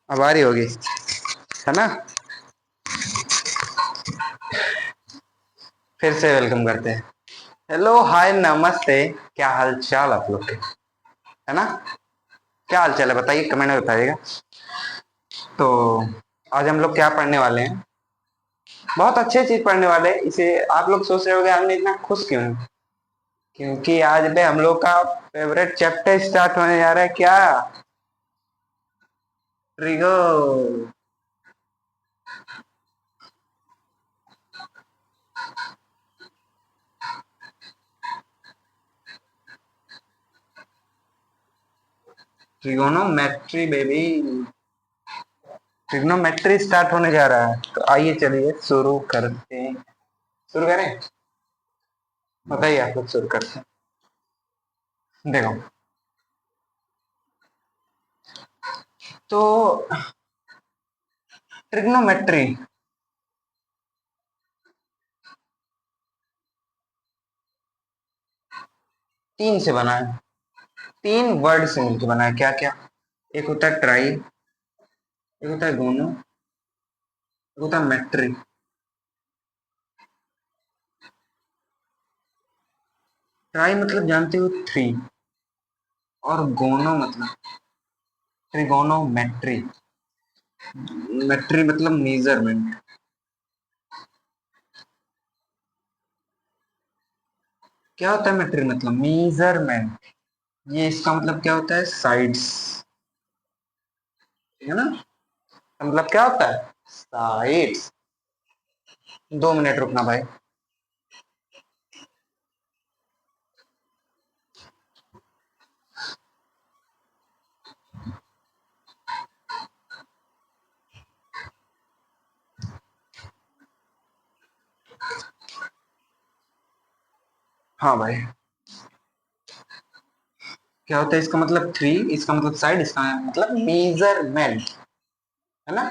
अब आ रही होगी, है ना। फिर से वेलकम करते हैं। हेलो, हाय, नमस्ते। क्या हाल चाल आप लोग के, है ना। क्या हाल चाल है बताइए, कमेंट में बताइएगा। तो आज हम लोग क्या पढ़ने वाले हैं, बहुत अच्छे चीज पढ़ने वाले हैं। इसे आप लोग सोच रहे होंगे हमने इतना खुश क्यों है, क्योंकि आज पे हम लोग का फेवरेट चैप्टर स्टार्ट होने जा रहा है। क्या? Trigo. Trigonometry baby, trigonometry start होने जा रहा है। तो आइए चलिए शुरू करते हैं। शुरू करें, बताइए आप लोग, शुरू करते हैं। देखो, तो ट्रिग्नोमेट्री 3 से बना है, 3 वर्ड से मिलकर बना है। क्या क्या? एक होता है ट्राई, एक होता है गोनो, एक होता है मेट्री। ट्राई मतलब जानते हो 3, और गोनो मतलब ट्रिगोनोमेट्री। मेट्री मतलब मेजरमेंट। क्या होता है मेट्री मतलब? मेजरमेंट। ये इसका मतलब क्या होता है? साइड्स, है ना। मतलब क्या होता है? साइड्स। 2 मिनट रुकना भाई। हाँ भाई, क्या होता है इसका मतलब? 3, इसका मतलब साइड, इसका मतलब मेजरमेंट, है ना।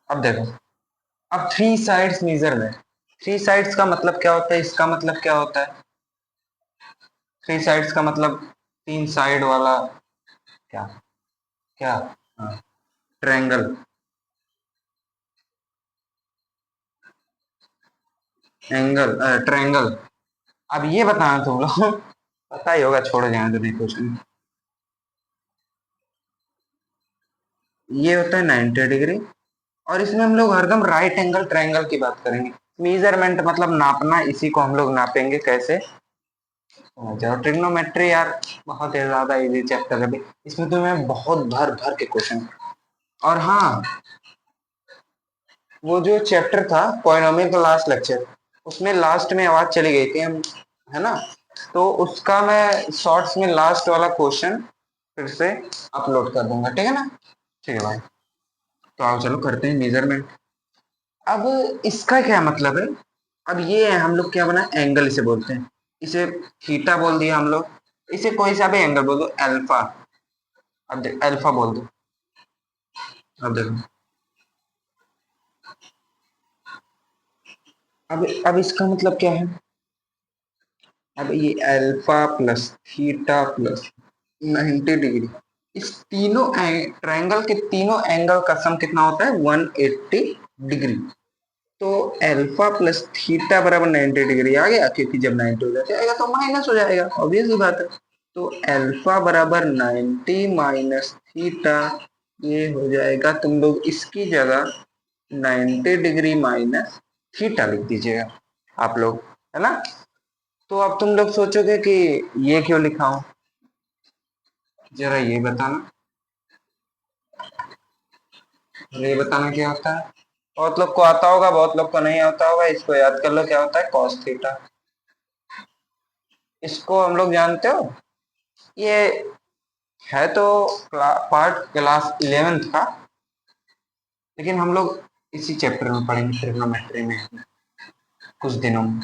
अब देखो, अब 3 साइड्स मेजरमेंट। 3 साइड्स का मतलब क्या होता है? इसका मतलब क्या होता है? 3 साइड्स का मतलब 3 साइड वाला। क्या? क्या? हाँ, ट्रायंगल। Angle, triangle. अब ये बताना तुम लोग पता ही होगा, छोड़ जाए तो नहीं क्वेश्चन। ये होता है 90 डिग्री, और इसमें हम लोग हरदम राइट एंगल ट्रायंगल की बात करेंगे। मेजरमेंट मतलब नापना, इसी को हम लोग नापेंगे कैसे। चलो, ट्रिग्नोमेट्री यार बहुत ही ज्यादा इजी चैप्टर है। इसमें तुम्हें बहुत भर भर के क्वेश्चन। और हाँ, वो जो चैप्टर था पॉलिनोमियल का लास्ट लेक्चर, उसमें लास्ट में आवाज चली गई थी हम, है ना। तो उसका मैं शॉर्ट्स में लास्ट वाला क्वेश्चन फिर से अपलोड कर दूंगा, ठीक है ना। ठीक है भाई, तो आओ चलो करते हैं मेजरमेंट। अब इसका क्या मतलब है? अब ये है, हम लोग क्या बना, एंगल इसे बोलते हैं। इसे थीटा बोल दिया हम लोग, इसे कोई सा भी एंगल बोल दो, अल्फा। अब देख, अल्फा बोल दो। अब देखो, अब इसका मतलब क्या है? अब ये alpha plus theta plus 90 degree, इस तीनों ट्रायंगल के तीनों एंगल का सम कितना होता है? 180 डिग्री। तो अल्फा प्लस थीटा बराबर 90 डिग्री आ गया, क्योंकि जब 90 हो जाएगा तो माइनस हो जाएगा, ऑब्वियस सी बात है। तो अल्फा बराबर 90 माइनस थीटा, ये हो जाएगा, तुम लोग इसकी जगह 90 डिग्री माइनस थीटा लिख दीजिएगा आप लोग, है ना। तो अब तुम लोग सोचोगे कि ये क्यों लिखा हूं, जरा ये बताना। ये बताना क्या होता है? बहुत लोग को आता होगा, बहुत लोग को नहीं आता होगा। इसको याद कर लो, क्या होता है? Cos theta. इसको हम लोग जानते हो, ये है तो पार्ट क्लास 11th का, लेकिन हम लोग इसी चैप्टर में पढ़ेंगे ट्रिग्नोमेट्री में, कुछ दिनों में,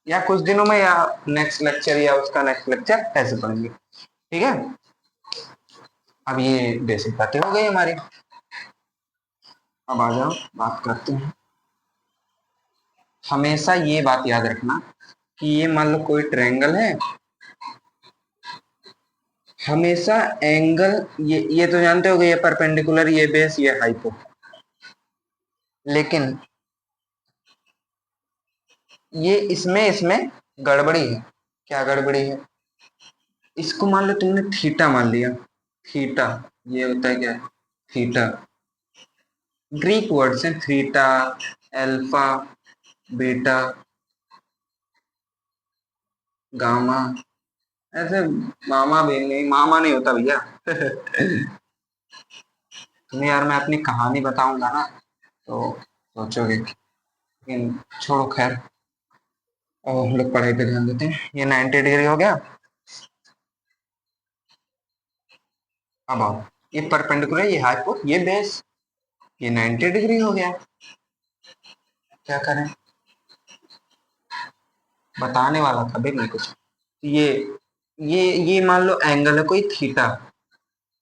या कुछ दिनों में, या नेक्स्ट लेक्चर, या उसका नेक्स्ट लेक्चर, ऐसे पढ़ेंगे, ठीक है। अब ये बेसिक बातें हो गई हमारी। अब आ जाओ, बात करते हैं। हमेशा ये बात याद रखना कि ये मान लो कोई ट्रायंगल है, हमेशा एंगल, ये तो जानते हो कि ये परपेंडिकुलर, ये बेस, ये हाइपो। लेकिन ये इसमें इसमें गड़बड़ी है। क्या गड़बड़ी है? इसको मान लो तुमने थीटा मान लिया। थीटा ये होता है क्या? थीटा ग्रीक वर्ड से, थीटा, अल्फा, बीटा, गामा, ऐसे। मामा भी नहीं, मामा नहीं होता भैया। तुम्हें यार मैं अपनी कहानी बताऊंगा ना तो सोचोगे, लेकिन छोड़ो खैर। और हम लोग पढ़ाई पे ध्यान देते हैं। ये 90 डिग्री हो गया। अब आओ, ये परपेंडिकुलर, ये हाइपो, ये बेस, ये 90 डिग्री हो गया। क्या करें? बताने वाला था भाई मैं कुछ। ये ये मान लो एंगल है कोई थीटा,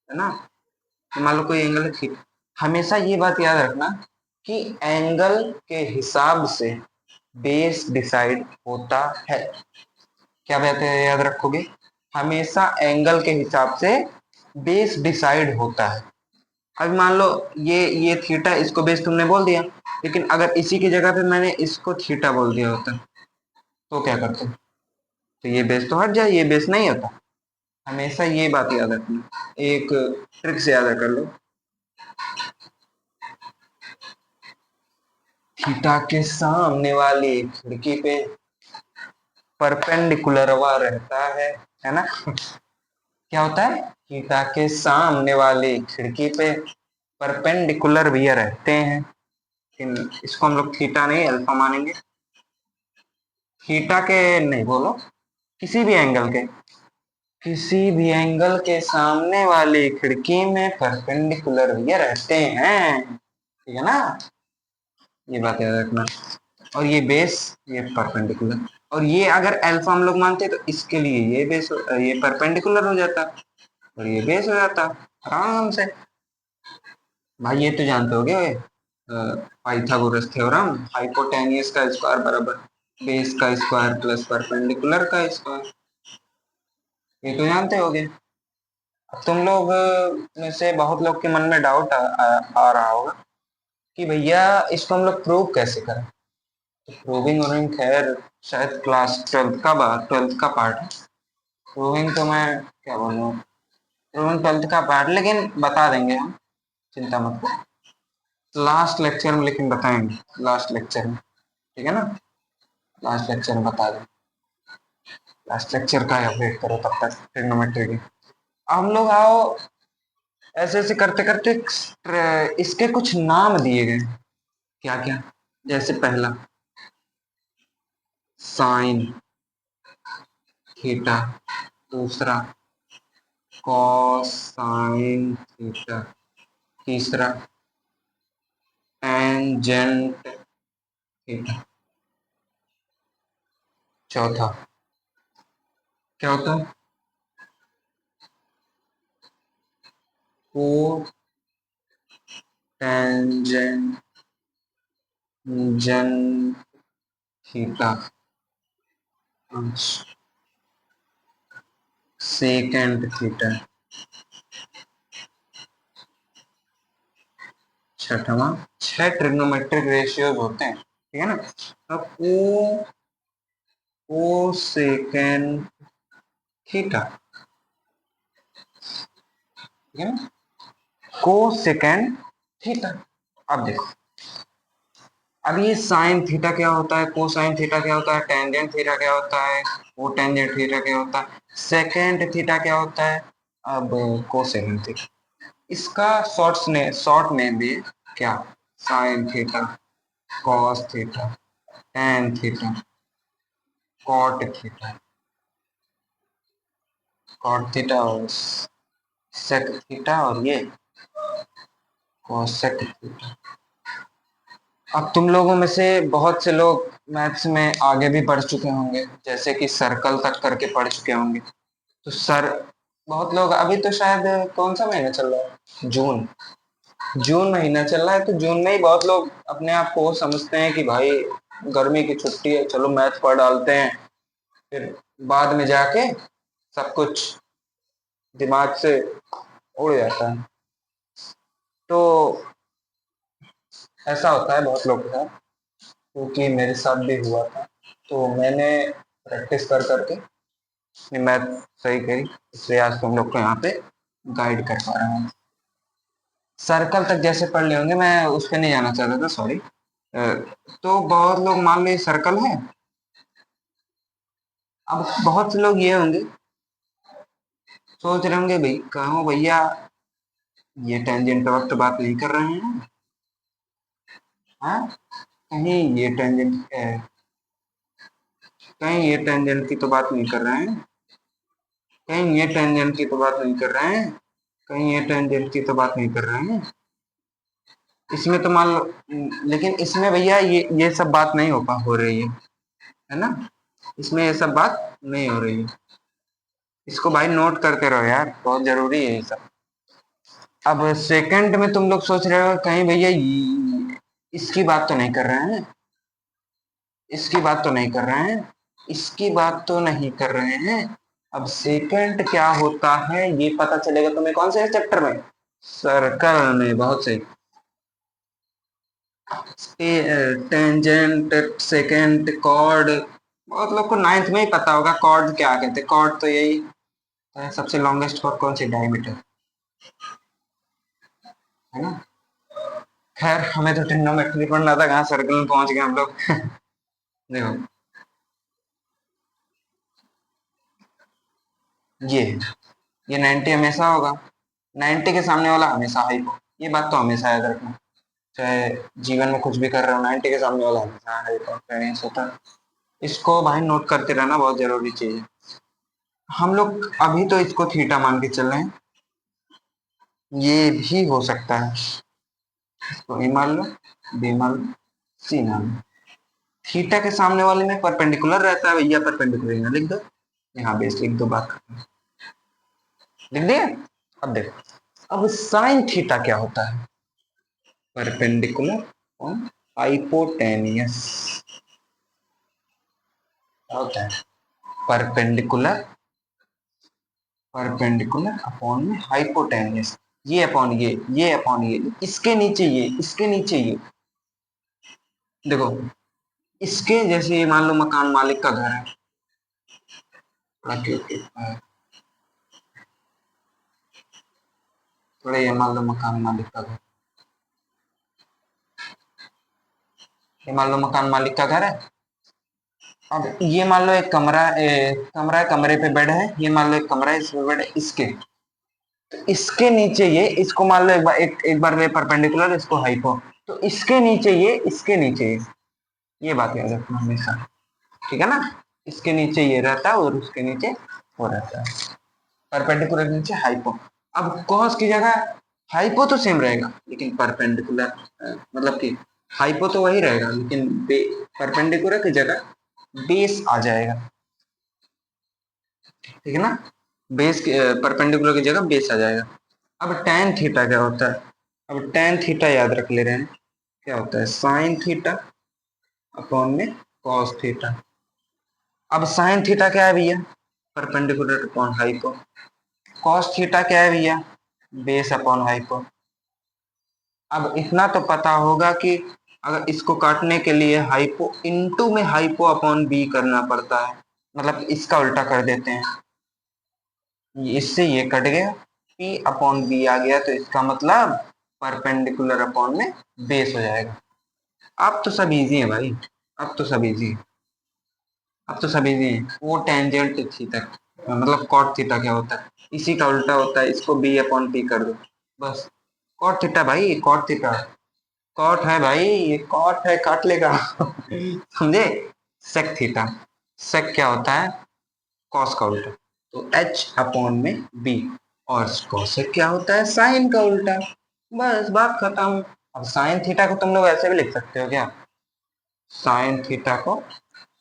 है ना? ये मान लो कोई एंगल है थीटा। हमेशा ये बात याद रखना कि एंगल के हिसाब से बेस डिसाइड होता है। क्या बात है, याद रखोगे? हमेशा एंगल के हिसाब से बेस डिसाइड होता है। अभी मान लो ये थीटा, इसको बेस तुमने बोल दिया, लेकिन अगर इसी की जगह पे मैंने इसको थीटा बोल दिया होता तो क्या करते? तो ये बेस तो हट जाए, ये बेस नहीं होता। हमेशा ये बात याद रखना, एक ट्रिक से याद कर लो। थीटा के सामने वाली खिड़की पे परपेंडिकुलरवा रहता है ना? क्या होता है? थीटा के सामने वाली खिड़की पे परपेंडिकुलर भैया रहते हैं। लेकिन इसको हम लोग थीटा नहीं अल्फा मानेंगे। थीटा के नहीं बोलो, किसी भी एंगल के, किसी भी एंगल के सामने वाली खिड़की में परपेंडिकुलर भैया रहते हैं। ठीक है ना? ये बात याद रखना। और ये बेस, ये परपेंडिकुलर। और ये अगर अल्फा हम लोग मानते तो इसके लिए ये बेस, ये परपेंडिकुलर हो जाता और ये बेस हो जाता आराम से। भाई ये तो जानते होगे, पाइथागोरस थ्योरम, हाइपोटेन्यूस का स्क्वायर बराबर बेस का स्क्वायर प्लस परपेंडिकुलर का स्क्वायर। ये तो जानते होगे। अब तुम लोग में से बहुत लोग के मन में डाउट आ रहा होगा कि भैया इसको हम लोग प्रूव कैसे करें। तो प्रूविंग वरूविंग खैर शायद क्लास 12th का पार्ट है। प्रूविंग तो मैं क्या बोलूँ, प्रूविंग 12th का पार्ट, लेकिन बता देंगे हम, चिंता मत करो। लास्ट लेक्चर में लेकिन बताएंगे, लास्ट लेक्चर में। ठीक है ना? लास्ट लेक्चर में बता दें। लास्ट लेक्चर का वेट करो तब तक ट्रिग्नोमेट्री की। हम लोग आओ, ऐसे ऐसे करते करते इसके कुछ नाम दिए गए। क्या क्या? जैसे पहला साइन थीटा, दूसरा कॉसाइन थीटा, तीसरा टेंजेंट थीटा, चौथा क्या होता है? को टेंजेंट जन थीटा, सेकेंड थीटा, छठवां। छह ट्रिग्नोमेट्रिक रेशियोज होते हैं, ठीक है ना? अब को सेकेंड थीटा, ठीक है ना? को सेकेंड थीटा। अब देखो, अब ये साइन थीटा क्या होता है, कोसाइन थीटा क्या होता है, टेंजेंट थीटा क्या होता है, वो टेंजेंट थीटा क्या होता है, सेकेंड थीटा क्या होता है, अब कोसेकेंड थीटा। इसका शॉर्ट नेम भी है, क्या? Sine theta, cos theta, tan theta, cot theta, cot theta और सेक थीटा, और ये कोसेक थीटा। अब तुम लोगों में से बहुत से लोग मैथ्स में आगे भी बढ़ चुके होंगे, जैसे कि सर्कल तक करके पढ़ चुके होंगे। तो सर, बहुत लोग अभी तो शायद कौन सा महीना चल रहा है, जून, जून महीना चल रहा है, तो जून में ही बहुत लोग अपने आप को समझते हैं कि भाई गर्मी की छुट्टी है, चलो मैथ पढ़ डालते हैं, फिर बाद में जाके सब कुछ दिमाग से उड़ जाता है। तो ऐसा होता है बहुत लोगों के साथ, क्योंकि मेरे साथ भी हुआ था। तो मैंने प्रैक्टिस कर करके अपनी मैथ सही करी, इसलिए आज तुम लोग को यहाँ पे गाइड कर पा रहा हूँ। सर्कल तक जैसे पढ़ लिए होंगे, मैं उस पर नहीं जाना चाहता था, सॉरी। तो बहुत लोग मान लो सर्कल है। अब बहुत से लोग ये होंगे, सोच रहे होंगे भाई कहो भैया ये टेंजेंट वक्त तो बात नहीं कर रहे हैं। हाँ, कहीं ये टेंजेंट कहीं ये टेंजेंट की तो बात नहीं कर रहे हैं, कहीं ये टेंजेंट की तो बात नहीं कर रहे हैं, कहीं ये टेंजेंट की तो बात नहीं कर रहे हैं। इसमें तो मान लो, लेकिन इसमें भैया ये सब बात नहीं हो रही है ना। इसमें ये सब बात नहीं हो रही है। इसको भाई नोट करते रहो यार, बहुत जरूरी है ये सब। अब सेकंड में तुम लोग सोच रहे हो कहीं भैया इसकी बात तो नहीं कर रहे हैं, इसकी बात तो नहीं कर रहे हैं, इसकी बात तो नहीं कर रहे हैं। अब सेकंड क्या होता है ये पता चलेगा तुम्हें कौन से चैप्टर में, सर्कल में। बहुत सही। टेंजेंट, सेकंड, कॉर्ड, बहुत लोग को नाइन्थ में ही पता होगा कॉर्ड क्या कहते हैं। कॉर्ड तो यही है, सबसे लॉन्गेस्ट कॉर्ड कौन सी, डायमीटर, है ना। खैर हमें तो ट्रिग्नोमेट्री पढ़ना था, कहाँ सर्कल में पहुंच गए हम लोग। देखो ये ये 90 हमेशा होगा, 90 के सामने वाला हमेशा हाई हो, ये बात तो हमेशा याद रखना। चाहे जीवन में कुछ भी कर रहे हो, 90 के सामने वाला हमेशा हाई होता है। इसको भाई नोट करते रहना, बहुत जरूरी चीज है। हम लोग अभी तो इसको थीटा मान के चल रहे हैं, ये भी हो सकता है, तो ए मान लो, बी मान लो, सी मान लो। थीटा के सामने वाले में परपेंडिकुलर रहता है भैया, परपेंडिकुलर यहाँ लिख दो, यहाँ बेस लिख दो, बात खत्म। लिख दिया। अब देखो, अब साइन थीटा क्या होता है, परपेंडिकुलर और हाइपोटेनियस होता है। परपेंडिकुलर, परपेंडिकुलर अपॉन में हाइपोटेनियस, ये अपॉन ये अपॉन ये, इसके नीचे ये, इसके नीचे ये। देखो इसके जैसे मान लो मकान मालिक का घर है, ओके ओके, थोड़ा ये मान लो मकान मालिक का घर, ये मान लो मकान मालिक का घर है। अब ये मान लो एक कमरा, कमरा है, कमरे पे बेड है, ये मान लो एक कमरा है, इसमें बेड है, इसके, तो इसके नीचे ये, इसको मान लो एक बार ये परपेंडिकुलर, इसको हाइपो, तो इसके नीचे ये, इसके नीचे ये बात याद रखना हमेशा, ठीक है ना। इसके नीचे ये रहता है और उसके नीचे वो रहता है, परपेंडिकुलर के नीचे हाइपो। अब कॉस की जगह हाइपो तो सेम रहेगा, लेकिन परपेंडिकुलर मतलब कि हाइपो तो वही रहेगा, लेकिन परपेंडिकुलर की जगह बेस आ जाएगा, ठीक है ना। बेस परपेंडिकुलर की जगह बेस आ जाएगा। अब टेन थीटा क्या होता है, अब टेन थीटा याद रख ले रहे हैं, क्या होता है, साइन थीटा अपॉन में कॉस थीटा। अब साइन थीटा क्या है भैया, perpendicular upon hypo. Cos theta क्या है भैया, बेस अपॉन हाइपो। अब इतना तो पता होगा कि अगर इसको काटने के लिए हाइपो इनटू में हाइपो अपॉन बी करना पड़ता है, मतलब इसका उल्टा कर देते हैं, इससे ये कट गया, पी अपॉन बी आ गया, तो इसका मतलब परपेंडिकुलर अपॉन में बेस हो जाएगा। अब तो सब इजी है भाई, अब तो सब इजी है, अब तो सब इजी है। वो टेंजेंट थीटा, मतलब कॉट थीटा क्या होता है, इसी का उल्टा होता है, इसको बी अपॉन पी कर दो बस। कॉट थीटा भाई, कॉट थीटा, कॉट है भाई, ये कॉट है, काट लेगा। समझे। सेक थीटा, सेक क्या होता है, कॉस का उल्टा, तो एच अपॉन में बी, और कोसेक क्या होता है, साइन का उल्टा, बस बात खत्म। अब साइन थीटा को तुम लोग ऐसे भी लिख सकते हो क्या, साइन थीटा को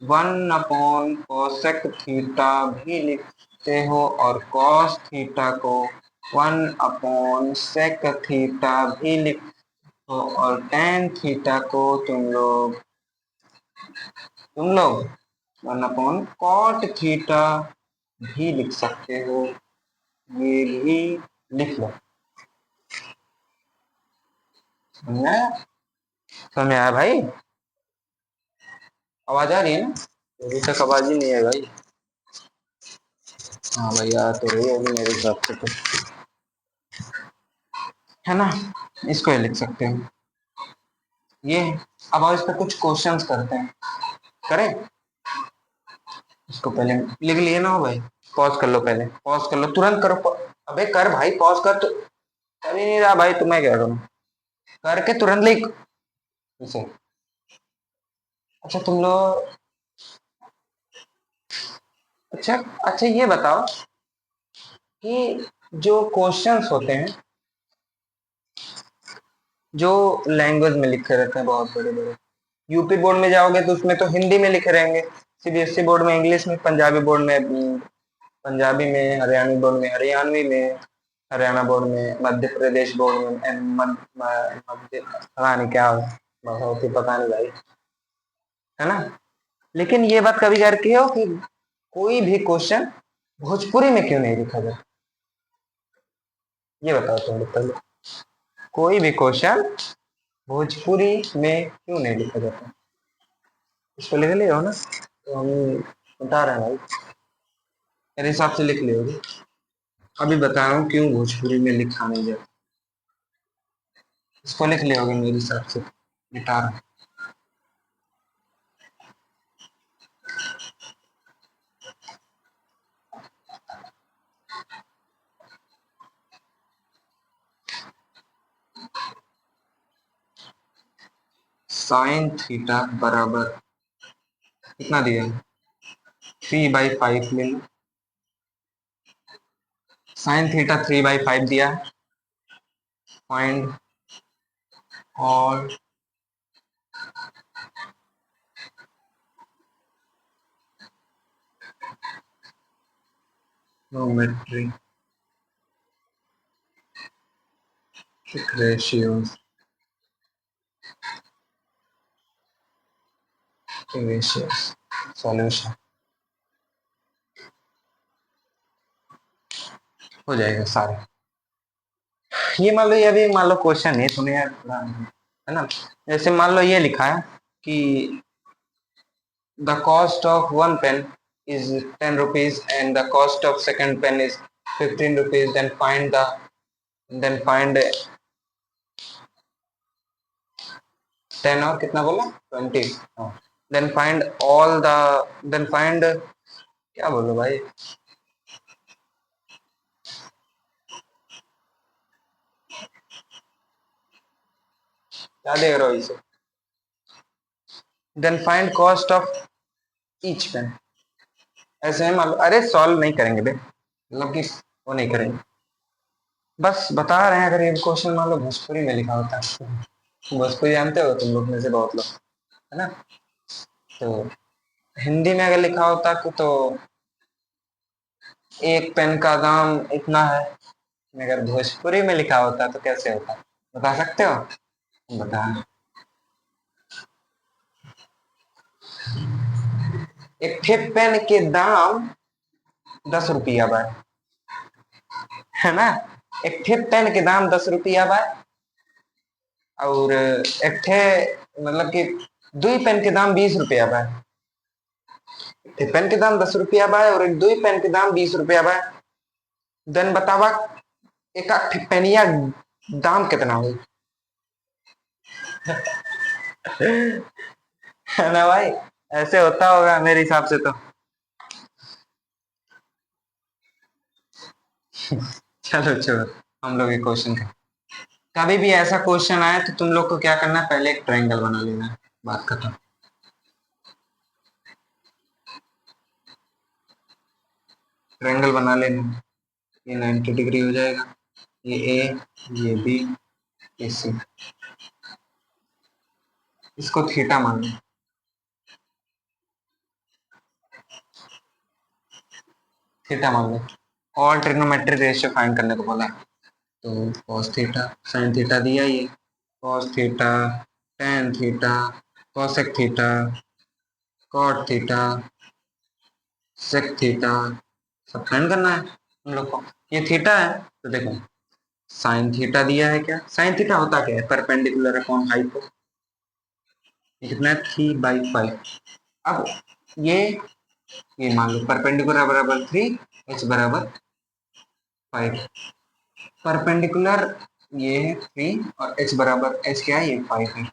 वन अपॉन कोसेक थीटा भी लिखते हो, और कॉस थीटा को वन अपॉन सेक थीटा भी लिखते हो, और टेन थीटा को तुम लोग वन अपॉन कॉट थीटा भी लिख सकते हो, ये भी लिख लो। समझ आया? समझ में आया भाई? आवाज आ रही है ना? अभी तक आवाज ही नहीं है भाई। हाँ भैया तो रही होगी मेरे हिसाब से तो, है ना? इसको ये लिख सकते हैं ये। अब आओ इस पे कुछ क्वेश्चंस करते हैं। करें? इसको पहले लिख लिए ना हो भाई? पॉज कर लो, पहले पॉज कर लो, तुरंत करो अबे कर भाई, पॉज कर तो कर ही नहीं रहा भाई, तुम्हें क्या करूं? करके तुरंत लिख इसे। अच्छा तुम लोग, अच्छा अच्छा ये बताओ कि जो क्वेश्चंस होते हैं जो लैंग्वेज में लिखे रहते हैं बहुत बड़े बड़े, यूपी बोर्ड में जाओगे तो उसमें तो हिंदी में लिखे रहेंगे, सीबीएसई बोर्ड में इंग्लिश में, पंजाबी बोर्ड में पंजाबी में, हरियाणवी बोर्ड में हरियाणवी में, हरियाणा बोर्ड में, मध्य प्रदेश बोर्ड में मध्य पता नहीं क्या बहुत ही पता नहीं भाई, है ना? लेकिन ये बात कभी करके हो कि कोई भी क्वेश्चन भोजपुरी में क्यों नहीं लिखा जाता? ये बताओ तुम लोग पहले, कोई भी क्वेश्चन भोजपुरी में क्यों नहीं लिखा जाता? इसको लिख लियो ना, तो हम बता रहे हैं भाई, मेरे हिसाब से लिख लियोगे। अभी बता रहा हूँ क्यों भोजपुरी में लिखा नहीं जाता। इसको लिख लियोगे मेरे हिसाब से, गिटार। साइन थीटा बराबर कितना दिया? 3/5 ले लो। साइन थीटा 3/5 दिया है। फाइंड और ज्योमेट्रिक रेशियोज सॉल्यूशन हो जाएगा सारे। ये मान लो, ये भी मान लो क्वेश्चन है, सुनिए यार थोड़ा, है ना? जैसे मान लो ये लिखा है कि the cost of one pen is 10 rupees and the cost of second pen is 15 rupees, then find 10 और कितना बोला, 20, then find all the then find क्या बोलो भाई, क्या देख रहे हो इसे? then find cost of each pen, ऐसे है मान लो, अरे सॉल्व नहीं करेंगे बे, मतलब कि वो नहीं करेंगे, बस बता रहे हैं। अगर ये क्वेश्चन मान लो भोजपुरी में लिखा होता है, भोजपुरी जानते हो तुम लोग में से बहुत लोग, है ना? तो हिंदी में अगर लिखा होता तो एक पेन का दाम इतना है, अगर भोजपुरी में लिखा होता तो कैसे होता, बता सकते हो? बता। एक ठे पेन के दाम 10 रुपया बा, है ना? एक ठे पेन के दाम 10 रुपया बा, और एक ठे मतलब कि दुई पेन के दाम 20 रुपया बा। एक पेन के दाम 10 रुपया बा और एक दुई पेन के दाम 20 रुपया बा। देन बतावा एक आठ पेनिया दाम कितना हुई? है ना भाई? ऐसे होता होगा मेरे हिसाब से तो। चलो छोड़ो, हम लोग एक क्वेश्चन का, कभी भी ऐसा क्वेश्चन आए तो तुम लोग को क्या करना है, पहले एक ट्रायंगल बना लेना है, बात खत्म। ट्रायंगल बना लेना, ये 90 डिग्री हो जाएगा, ये ए, ये बी, ये सी, इसको थीटा मान लो। थीटा मान लो, और ट्रिग्नोमेट्रिक रेशियो फाइंड करने को बोला, तो cos थीटा sin थीटा दिया, ये cos theta tan theta cosec theta cot theta sec theta सब फाइंड करना है। हम लोग को। ये थीटा है तो देखो साइन थीटा दिया है, क्या साइन थीटा होता क्या है, परपेंडिकुलर अपॉन हाइपो, कितना है 3/5। अब ये मान लो परपेंडिकुलर बराबर 3, एच बराबर 5। परपेंडिकुलर ये है 3 और एच बराबर एच क्या है, ये 5 है।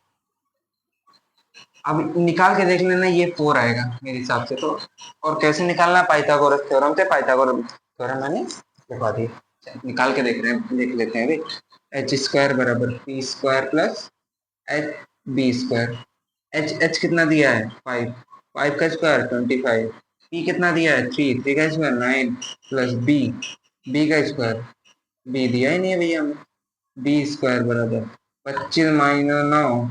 अब निकाल के देख लेना, ये 4 आएगा मेरे हिसाब से तो। और कैसे निकालना, पाइथागोरस थ्योरम से, पाइथागोरस थ्योरम मैंने लिखवा दी। निकाल के देख रहे हैं, देख लेते हैं अभी। एच स्क्वायर बराबर P square plus H B square. H H कितना दिया है 5, 5 का स्क्वायर 25। पी कितना दिया है 3, 3 का स्क्वायर 9 प्लस बी, बी का स्क्वायर, बी दिया ही नहीं है भैया हमें। बी स्क्वायर बराबर 25 - 9,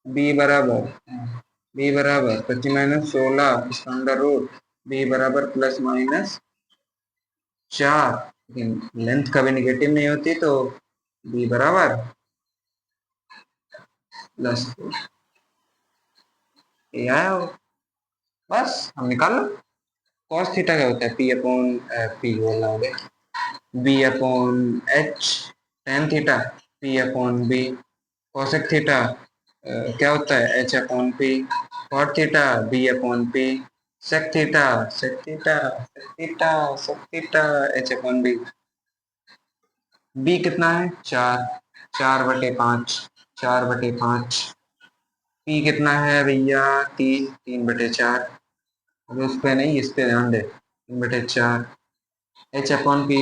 बी बराबर, बी बराबर 25 - 16 इसका अंडर रूट, बी बराबर +- 4। लेकिन लेंथ कभी निगेटिव नहीं होती तो बी बराबर +2। ये आया होगा, बस हम निकाल लो। कॉस थीटा क्या होता है, पी अपॉन पी बोलना हो गया, B upon H. Tan theta P upon B. Cosec theta क्या होता है, H upon P. Cot theta B upon P. Sec theta, sec theta, sec theta, sec theta, H upon B. B कितना है 4, 4/5, 4/5। P कितना है भैया 3, 3/4। अभी उस पे नहीं, इस पे ध्यान दे, 3/4। एच अपॉन पी,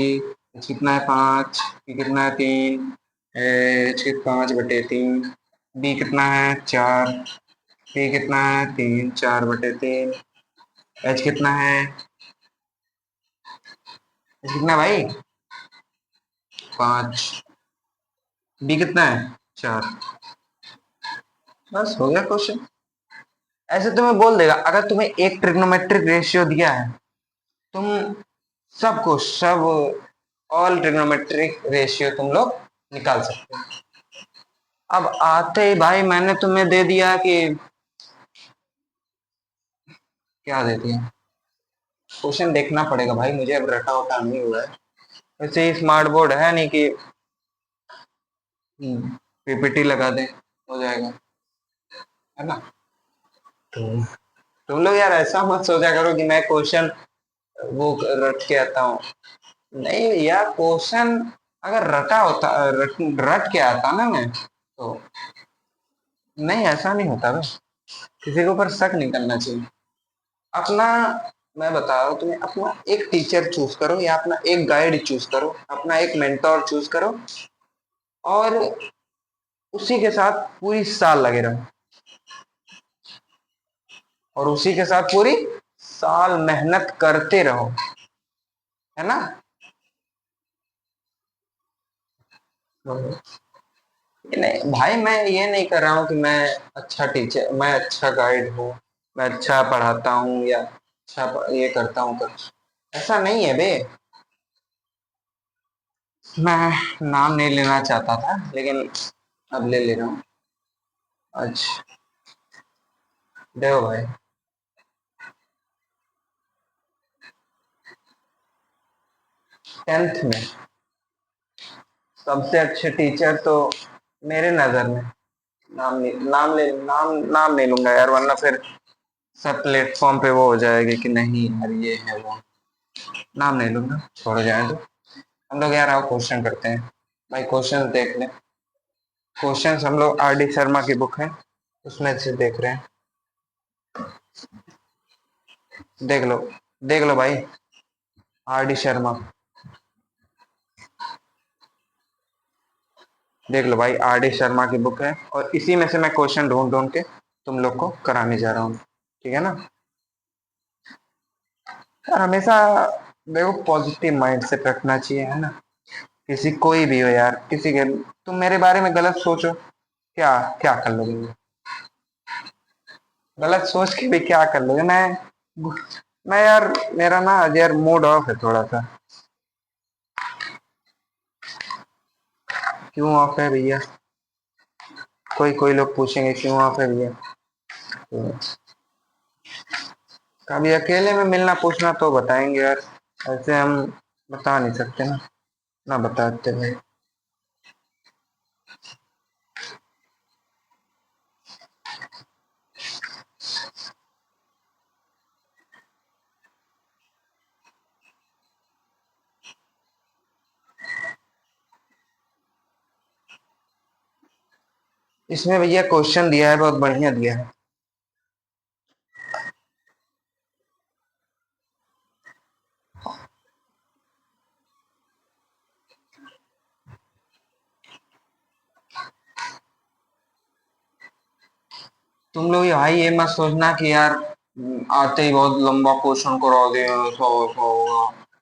एच कितना है 5, पी कितना है 3, एच 5/3। बी कितना है 4, पी कितना है 3, 4/3। एच कितना है, एच कितना भाई 5, बी कितना है 4। बस हो गया क्वेश्चन। ऐसे तुम्हें बोल देगा, अगर तुम्हें एक ट्रिग्नोमेट्रिक रेशियो दिया है, तुम सबको सब ऑल ट्रिग्नोमेट्रिक रेशियो तुम लोग निकाल सकते हो। अब आते ही भाई मैंने तुम्हें दे दिया कि, क्या दे दिया, क्वेश्चन देखना पड़ेगा भाई मुझे, अब रटा वटा नहीं हुआ है। वैसे ही स्मार्ट बोर्ड है नहीं कि पीपीटी लगा दे, हो जाएगा, है ना। तो तुम लोग यार ऐसा मत सोचा करो कि मैं क्वेश्चन वो रट के आता हूँ। नहीं यार, क्वेश्चन अगर रटा होता, रट के आता ना मैं तो, नहीं ऐसा नहीं होता भाई। किसी के ऊपर शक नहीं करना चाहिए। अपना, मैं बता रहा हूँ तुम्हें, अपना एक टीचर चूज करो या अपना एक गाइड चूज करो, अपना एक मेंटोर चूज करो और उसी के साथ पूरी साल लगे रहो, और उसी के साथ पूरी साल मेहनत करते रहो, है ना। नहीं भाई, मैं ये नहीं कर रहा हूँ कि मैं अच्छा टीचर, मैं अच्छा गाइड हूँ, मैं अच्छा पढ़ाता हूँ या अच्छा ये करता हूँ कर, ऐसा नहीं है बे। मैं नाम नहीं लेना चाहता था लेकिन अब ले ले रहा हूँ। अच्छा देखो भाई, 10th में सबसे अच्छे टीचर तो मेरे नजर में, नाम नहीं लूंगा यार, वरना फिर सब प्लेटफॉर्म पे वो हो जाएगी कि नहीं यार ये है वो। नाम नहीं लूंगा, छोड़ो जाए तो। हम लोग यार आओ क्वेश्चन करते हैं। भाई क्वेश्चन देख ले, क्वेश्चन हम लोग आर डी शर्मा की बुक है उसमें से देख रहे हैं। देख लो, देख लो भाई, आर डी शर्मा, देख लो भाई, आर डी शर्मा की बुक है और इसी में से मैं क्वेश्चन ढूंढ ढूंढ के तुम लोग को कराने जा रहा हूँ, ठीक है ना। यार हमेशा देखो पॉजिटिव माइंड से रखना चाहिए, है ना। किसी कोई भी हो यार, किसी के, तुम मेरे बारे में गलत सोचो, क्या क्या कर लोगे, गलत सोच के भी क्या कर लोगे। मैं यार, मेरा ना आज यार मूड ऑफ है थोड़ा सा। क्यों ऑफ है भैया, कोई कोई लोग पूछेंगे क्यों ऑफ है भैया, तो कभी अकेले में मिलना पूछना तो बताएंगे यार, ऐसे हम बता नहीं सकते ना, ना बताते भाई। इसमें भैया क्वेश्चन दिया है, बहुत बढ़िया दिया है। तुम लोग भाई ये मत सोचना कि यार आते ही बहुत लंबा क्वेश्चन करा दे,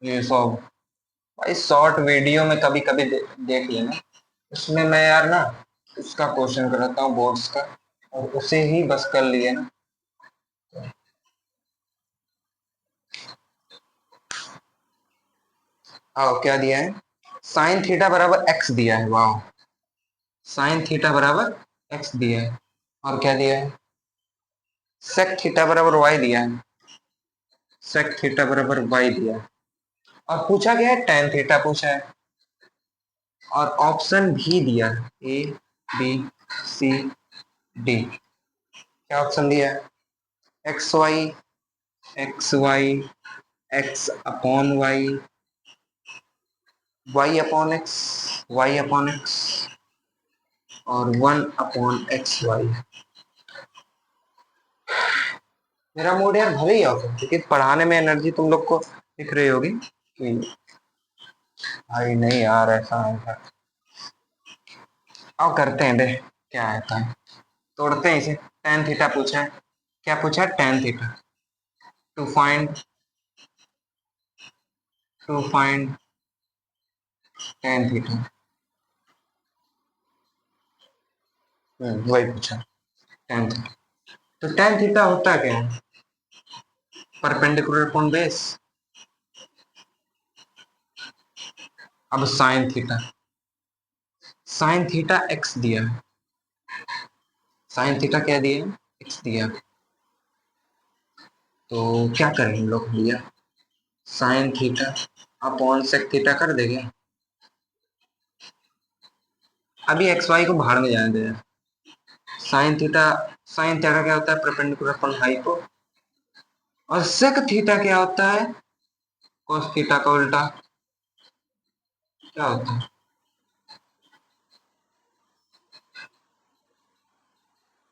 ये सब। भाई शॉर्ट वीडियो में कभी कभी देख लेना, उसमें मैं यार ना उसका क्वेश्चन कराता हूँ बोर्ड्स का, और उसे ही बस कर लिए ना। आओ क्या दिया है, साइन थीटा बराबर एक्स दिया है, वाह। साइन थीटा बराबर एक्स दिया है, और क्या दिया है, सेक थीटा बराबर वाई दिया है, सेक थीटा बराबर वाई दिया है। और पूछा गया है टेन थीटा पूछा है, और ऑप्शन भी दिया है, ए बी सी डी। क्या ऑप्शन दिया है, X Y, X Y, X upon Y, Y upon X, Y upon X, और वन अपॉन एक्स वाई। मेरा मूड यार भले ही ऑफ है, लेकिन पढ़ाने में एनर्जी तुम लोग को दिख रही होगी कि भाई नहीं यार ऐसा ऐसा। आओ करते हैं, दे क्या आता है, तोड़ते हैं इसे। टेन थीटा पूछा है, क्या पूछा है, tan theta. To find, to find tan theta. वही पूछा, टेन थीटा। तो टेन थीटा होता क्या है, परपेंडिकुलर अपॉन बेस। अब sine theta, sine theta X दिया है, साइन थीटा क्या दिया है, एक्स दिया। तो क्या करें हम लोग भैया, sine theta upon sec theta कर देंगे। अभी एक्स वाई को भाड़ में जाने दे। साइन थीटा, साइन थीटा क्या होता है, परपेंडिकुलर अपॉन हाइपो। और सेक थीटा क्या होता है, कोस थीटा का उल्टा। क्या होता है,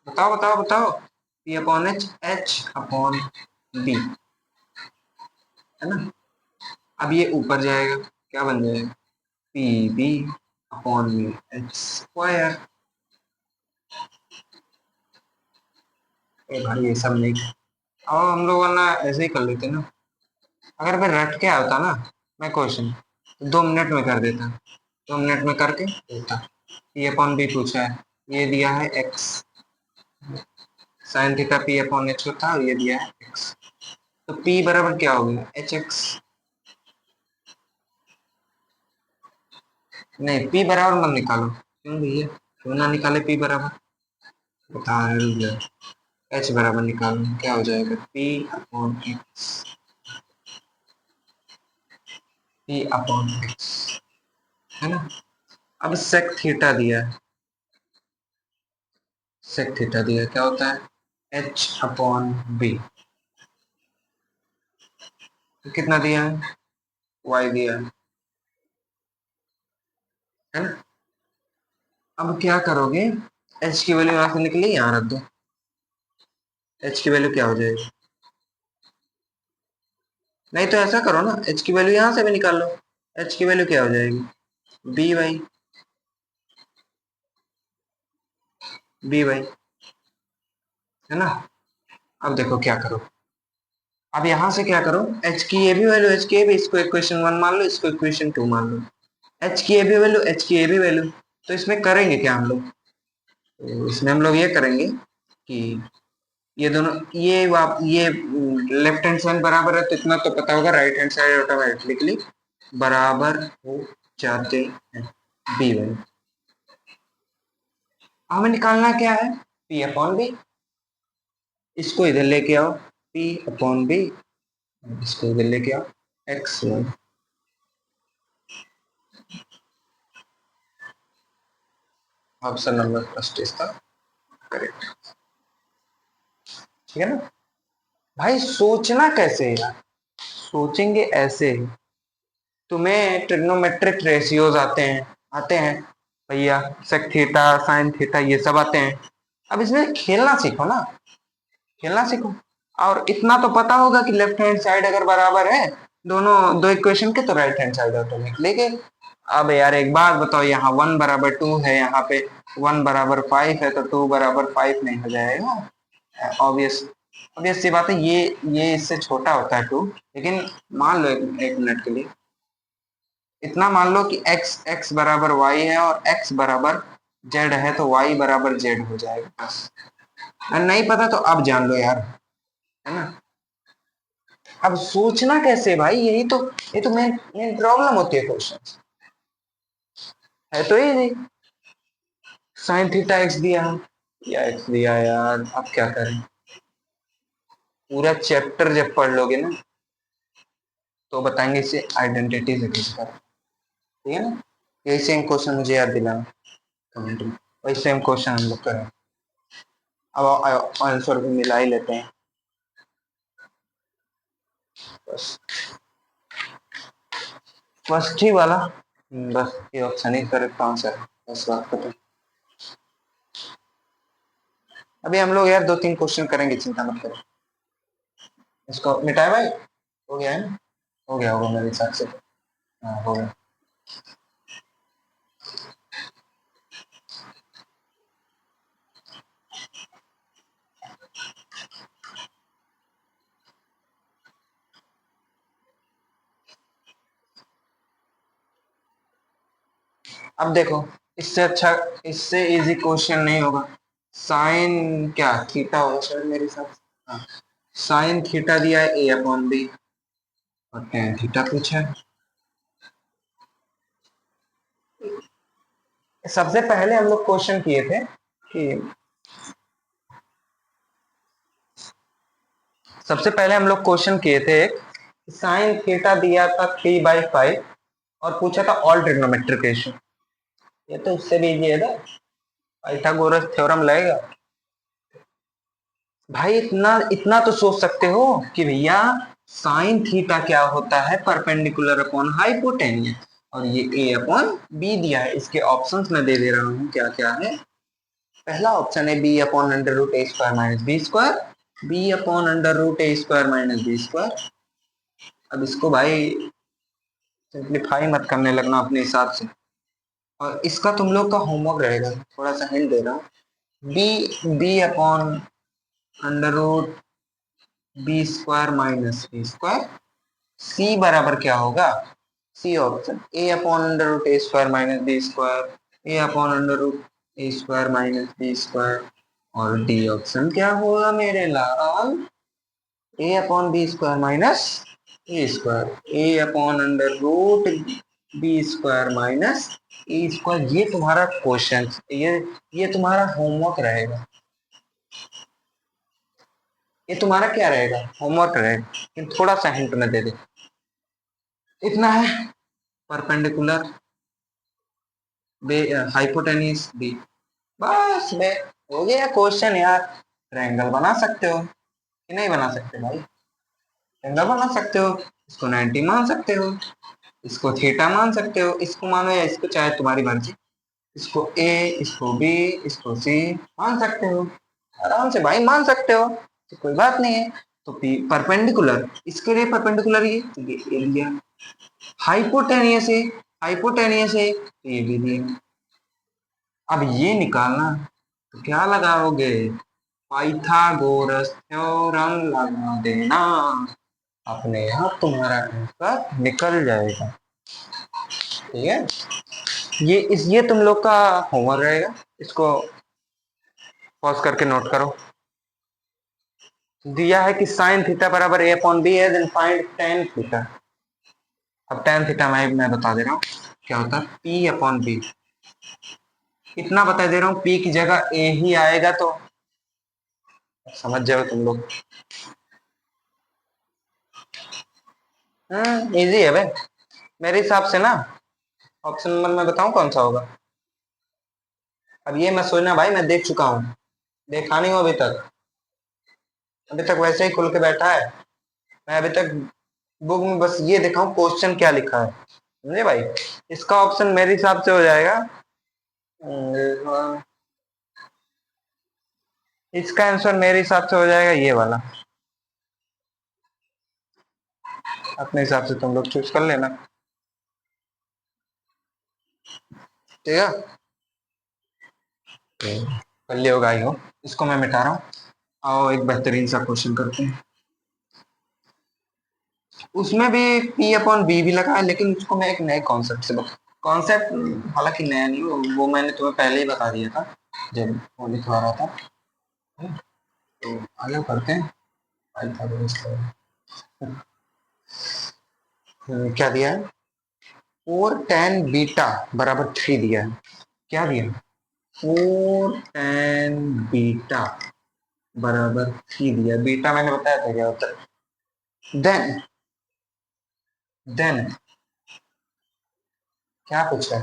बताओ बताओ बताओ। P upon H, H upon B, है ना। अब ये ऊपर जाएगा, क्या बन जाएगा, पी बी अपॉन में एच स्क्वायर। भाई ये सब नहीं, अब हम लोग वरना ऐसे ही कर लेते ना। अगर मैं रट के आता ना मैं क्वेश्चन, तो 2 मिनट में कर देता, 2 मिनट में करके देता। पी अपॉन बी पूछा है, ये दिया है x, sine theta P upon H होता है, और ये दिया है एक्स। तो पी बराबर क्या हो गया, एच एक्स। नहीं पी बराबर मत निकालो, क्यों भैया, क्यों ना निकाले पी बराबर, बता रहे, एच बराबर निकालो, क्या हो जाएगा, P upon x, P upon x, है ना। अब सेक थीटा दिया है, सेक थीटा दिया है, क्या होता है, एच अपॉन बी। तो कितना दिया है, वाई दिया है ना। अब क्या करोगे, एच की वैल्यू यहाँ से निकली, यहाँ रख दो, एच की वैल्यू क्या हो जाएगी। नहीं तो ऐसा करो ना, एच की वैल्यू यहाँ से भी निकाल लो, एच की वैल्यू क्या हो जाएगी, बी वाई, बी वाई, है ना। अब देखो क्या करो, अब यहाँ से क्या करो, एच की ये भी वैल्यू, एच की ये भी, इसको इक्वेशन 1 मान लो, इसको इक्वेशन 2 मान लो। एच की ये भी वैल्यू, एच की ये भी वैल्यू। तो इसमें करेंगे क्या हम लोग, तो इसमें हम लोग ये करेंगे कि ये दोनों, ये लेफ्ट हैंड साइड बराबर है, तो इतना तो पता होगा, राइट हैंड साइड ऑटोमेटिकली बराबर हो जाते हैं, बी वाई। हमें निकालना क्या है, पी अपॉन बी। इसको इधर लेके आओ, पी अपॉन बी, इसको इधर लेके आओ, X Y. Option number first इसका करेक्ट। ठीक है ना भाई, सोचना कैसे है यार, सोचेंगे ऐसे। तुम्हें ट्रिग्नोमेट्रिक रेशियोज आते हैं भैया, सेक थीटा साइन थीटा ये सब आते हैं। अब इसमें खेलना सीखो ना, खेलना सीखो। और इतना तो पता होगा कि लेफ्ट हैंड साइड अगर बराबर है दोनों दो इक्वेशन के, तो राइट हैंड साइड ऑटोमेटिक लेके। अब यार एक बात बताओ, यहाँ 1 = 2 है, यहाँ पे 1 = 5 है, तो 2 = 5 नहीं हो जाएगा? ऑब्वियस, ऑब्वियस सी बात है। ये इससे छोटा होता है 2, लेकिन मान लो एक मिनट के लिए, इतना मान लो कि x बराबर y है और x बराबर z है, तो y बराबर z हो जाएगा बस। अगर नहीं पता तो अब जान लो यार, है ना। अब सोचना कैसे भाई, ये तो मेन मेन प्रॉब्लम होती है क्वेश्चन। है तो ये साइन थीटा x दिया है या x दिया यार, अब क्या करें। पूरा चैप्टर जब पढ़ लोगे ना तो बताएंगे इसे आइडेंटिटी से किस कर, ठीक है ना। यही सेम क्वेश्चन मुझे याद दिलाना कमेंट में, वही सेम क्वेश्चन हम लोग करें। अब आंसर भी मिला ही लेते हैं बस, फर्स्ट ही वाला, बस ये ऑप्शन ही करेक्ट आंसर है, बस बात खत्म। अभी हम लोग यार 2-3 क्वेश्चन करेंगे, चिंता मत करो। इसको मिटाए भाई, हो गया है ना, हो गया होगा मेरे हिसाब से। हाँ हो गया। अब देखो, इससे अच्छा, इससे इजी क्वेश्चन नहीं होगा। साइन क्या थीटा होगा शायद मेरे हिसाब से, हाँ। साइन थीटा दिया है a/b और टेन थीटा पूछा है। सबसे पहले हम लोग क्वेश्चन किए थे कि सबसे पहले हम लोग क्वेश्चन किए थे एक, साइन थीटा दिया था 3/5 और पूछा था ऑल ट्रिग्नोमेट्रिक रेशियो। ये तो उससे भी इजी है ना, पाइथागोरस थ्योरम लगेगा भाई। इतना इतना तो सोच सकते हो कि भैया साइन थीटा क्या होता है, परपेंडिकुलर अपॉन हाइपोटेन्यूस, और ये a/b दिया है। इसके ऑप्शंस मैं दे दे रहा हूँ क्या क्या है। पहला ऑप्शन है b/√a² - b², b/√a² - b²। अब इसको भाई सिंप्लीफाई मत करने लगना अपने हिसाब से, और इसका तुम लोग का होमवर्क रहेगा, थोड़ा सा हिंट दे रहा हूँ। b/√b² - b²। सी बराबर क्या होगा, सी ऑप्शन a/√a² - b², और डी ऑप्शन क्या होगा मेरे लाल, a/b² - a², ये तुम्हारा क्वेश्चन, ये तुम्हारा होमवर्क रहेगा, ये तुम्हारा क्या रहेगा, होमवर्क रहेगा। लेकिन थोड़ा सा हिंट में दे दे, इतना है, परपेंडिकुलर बे हाइपोटेन्यूस बी, बस बे हो गया क्वेश्चन यार। ट्रायंगल बना सकते हो कि नहीं बना सकते भाई, ट्रायंगल बना सकते हो, इसको 90 मान सकते हो, इसको थीटा मान सकते हो, इसको मानो या इसको, चाहे तुम्हारी मर्जी। इसको ए, इसको बी, इसको सी मान सकते हो, आराम से भाई मान सकते हो, तो कोई बात नहीं है। तो परपेंडिकुलर, इसके लिए परपेंडिकुलर ये ए लिया, हाइपोटेनियस है, हाइपोटेनियस है तो ये भी दिया। अब ये निकालना, तो क्या लगाओगे, पाइथागोरस थ्योरम लगा देना, अपने आप तुम्हारा आंसर निकल जाएगा। ठीक है, ये तुम लोग का होमवर्क रहेगा, इसको पॉज करके नोट करो। दिया है कि साइन थीटा बराबर a/b है, देन फाइंड टेन थीटा। अब टेन थीटा मैं बता दे रहा हूँ क्या होता है, p/b। इतना बता दे रहा हूँ, p की जगह a ही आएगा, तो समझ जाओ तुम लोग। इजी है भाई मेरे हिसाब से ना। ऑप्शन नंबर मैं बताऊं कौन सा होगा, अब ये मत सोचना भाई मैं देख चुका हूँ, देखा नहीं हो अभी तक वैसे ही खुल के बैठा है। मैं अभी तक बुक में बस ये देखा हूँ क्वेश्चन क्या लिखा है, समझे भाई। इसका ऑप्शन मेरे हिसाब से हो जाएगा, इसका आंसर मेरे हिसाब से हो जाएगा ये वाला। अपने हिसाब से तुम लोग चूज कर लेना, ठीक है। कर लियो गाई हो, इसको मैं मिटा रहा हूँ। आओ एक बेहतरीन सा क्वेश्चन करते हैं। उसमें भी पी अपॉन बी भी लगा है, लेकिन उसको मैं एक नए कॉन्सेप्ट से बता, कॉन्सेप्ट हालांकि नया नहीं, वो मैंने तुम्हें पहले ही बता दिया था जब वो लिखवा रहा था। तो आगे करते हैं। क्या दिया है, 4 tan बीटा बराबर 3 दिया है। क्या दिया, 4 tan बीटा बराबर 3 दिया। बीटा मैंने बताया था क्या होता है। देन क्या पूछा है,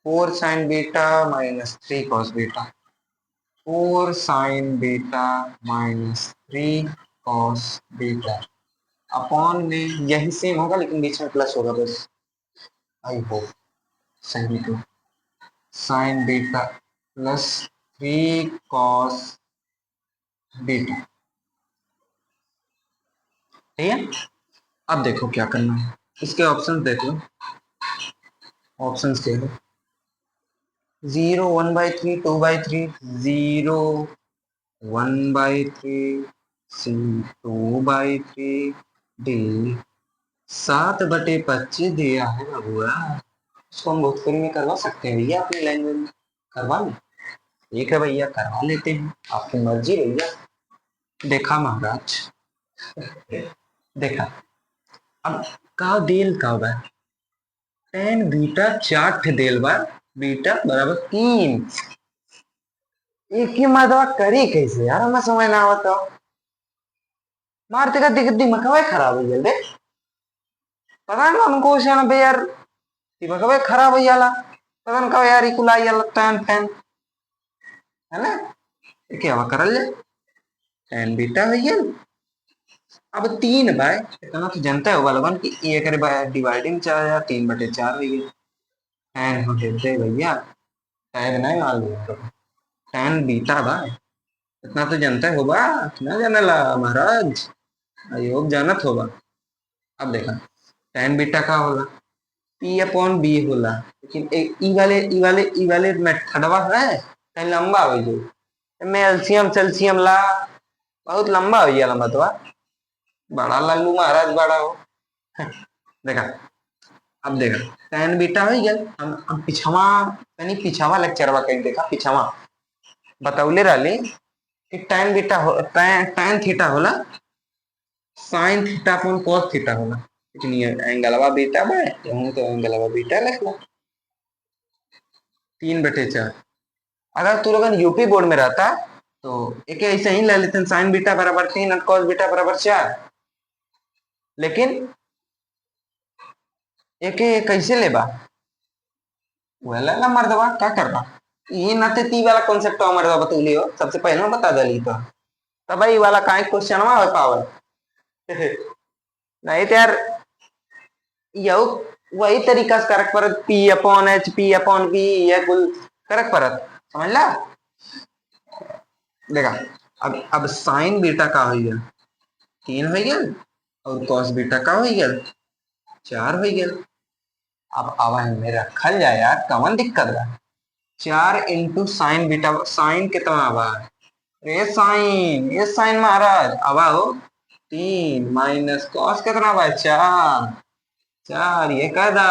4 sin beta -3 cos beta. 4 sin beta -3 cos beta upon में यही सेम होगा, लेकिन बीच में प्लस होगा बस। आई होप सही तो, sin बीटा +3 cos बीटा, ठीक है। अब देखो क्या करना है, इसके ऑप्शंस देख लो। ऑप्शंस क्या है, 0 1/3 2/3, 0 1/3, C 2/3, D 7/25 दिया है बबुआ। इसको हम भोजपुरी में करवा सकते हैं भैया, अपनी लैंग्वेज में करवा लें। ठीक है भैया करवा लेते हैं, आपकी मर्जी भैया। देखा महाराज, देखा। अब का देल का बा, tan बीटा 4 ठे देल बा, बीटा बराबर 3। एक ही मर्दवा करी कैसे यार, हमें समझ ना आवत हो। मारते का दिमाग खराब हो गया, पता नहीं हमको बे यार, दिमाग खराब हो जाला। पता नहीं कब यार इकुलाई जाला tan tan, है ना। ये क्या करल जाए, tan बीटा हो गया। अब 3 बाय इतना तो जनता है वाला कि ये करे बाय डिवाइडिंग 4 3/4 हो गया। tan हो देते भैया, शायद नहीं मालूम तो tan बीटा बाय इतना तो जनता है होगा, ना जानला महाराज, अयोग जानत होगा। अब देखा tan बीटा का होला, पी अपॉन बी होला, लेकिन ई वाले मेथडवा है कहीं लंबा हो जाए, मैं एलसीएम सेल्सियम ला बहुत लंबा हो गया लंबा तो, बड़ा लल्लू महाराज बड़ा हो। देखा, अब देखा tan बीटा हो गया। हम पिछवा यानी पिछवा लेक्चरवा कहीं देखा, पिछवा बतौले रहले कि tan बीटा हो tan थीटा होला sin theta upon cos theta होला, लेकिन ये एंगलवा बीटा बा, कहूं तो एंगलवा बीटा लिख लो 3/4। अगर तू लोगन यूपी बोर्ड में रहता तो एक ऐसे ही ले लेते sin बीटा बराबर 3 और cos बीटा बराबर 4, लेकिन एक कैसे लेबा, वेला मर्दवा क्या करबा। ये नाते ती वाला कॉन्सेप्ट मर्दवा बतौली हो, सबसे पहले बता दली तो तब भाई वाला काहे क्वेश्चन हो पावर। नहीं तो यार यू वही तरीका से करक परत, P/H P/V ये कुल करक परत, समझ ला। देखा, अब साइन बीटा का हो गया 3 हो गया, और कॉस बीटा का हो गया 4 हो गया। अब आवा में रखल जाए यार, कवन दिक्कत बा। 4 इंटू साइन बीटा, साइन कितना आवा, रे साइन ये साइन महाराज आवा हो 3 माइनस कॉस कितना आवा 4, 4 ये कहदा